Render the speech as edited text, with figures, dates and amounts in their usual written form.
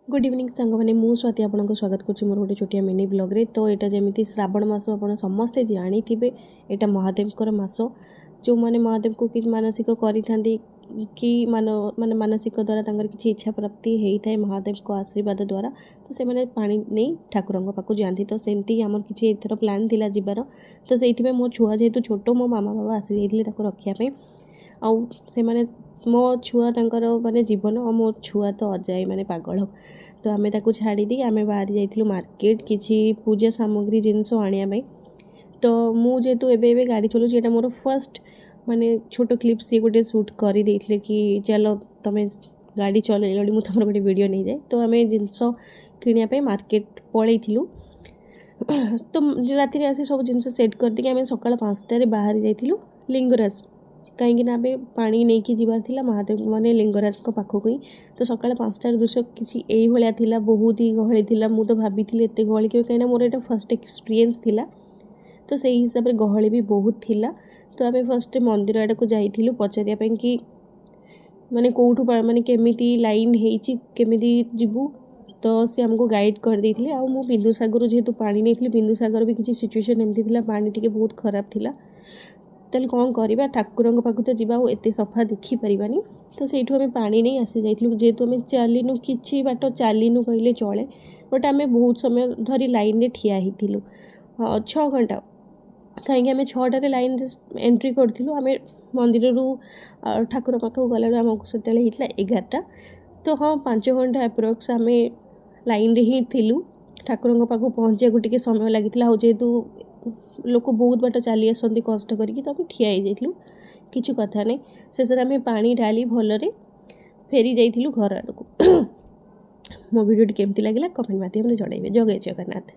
Good evening सांग मैंने मु स्वाति आपको स्वागत करुँच मोर गोटे छोटिया मिनी ब्लॉग रे। तो यहाँ जमी श्रावण मास आप समस्ते जानी थे यहाँ महादेव मास जो मैंने महादेव को कि मानसिक करी कि माने मानसिक द्वारा किसी इच्छा प्राप्ति होता है महादेव को आशीर्वाद द्वारा। तो से मैंने पानी नहीं ठाकुर पाक जाती। तो सेमती आमर किसी एथर प्लान थी जीवार। तो से मो छुआ जेहेतु छोट मो मामा बाबा आसी जाते रखापी आउ से मैंने मो छुआ तंकर माने जीवन और मो छुआ तो अजाई माने पागल। तो आम ताको छाड़ी दी आम बाहर जाइलु मार्केट किसी पूजा सामग्री जिनस आने। तो मुझे एबे गाड़ी चलाऊँ यहाँ मोर फर्स्ट माने छोट क्लिप सी गोटे सुट कर देते कि चलो तुम्हें गाड़ी चल मुझे तुम गोटे वीडियो नहीं जाए। तो आम जिनस किणापी मार्केट पलू। तो राति आसी सब जिन सेट कर दी आम सका 5टार बाहर जाइलु लिंगराज कहीं आम पानी नहीं कि जीवार थिला महादेव माने लिंगराज को पाखक ही। तो सका 5टार दृश्य किसी यही थिला बहुत ही गहली थिला। मु तो भाभी एत गहली कहीं मोर यहाँ फर्स्ट एक्सपीरियंस थिला। तो से हिसाब से गहली भी बहुत थिला। तो आम फर्स्ट मंदिर आड़ को जाइलु पचारिया कि माने कौटू माने केमिति लाइन होती केमिति जीवु। तो सी आमको गाइड कर देते। आ मु बिंदुसागर जेहेतु पानी नहीं बिंदुसागर भी किसी सिचुएशन एमती थिला पानी टिके बहुत खराब थिला। तेल कौन करवा ठाकुर पाक तो जावा एत सफा देखिपारानी। तो सहीठू आम पानी नहीं आसी जाइलु जेहेतु आम चलीनु कि बाट चलीनु कहले चले। बट आम बहुत समय धरी लाइन रे ठिया होइतिलु 6 घंटा कहीं आम 6टार लाइन एंट्री करूँ आम मंदिर ठाकुर पाक गला आमको से 11टा। तो हाँ 5 घंटा एप्रोक्स आम लाइन रे ही थिलु ठाकुर पाक पहुँचा टे समय लगी जेहेतु लोक बहुत बाट चली आसती कष्ट करके। तो आम ठिया हो जाइलु किछु कथा नहीं। शेष आम पानी ढाली भलरे फेरी जाइलु घर आड़ को। मो वीडियो केमती लगे कमेंट माध्यम जड़े। जय जगन्नाथ।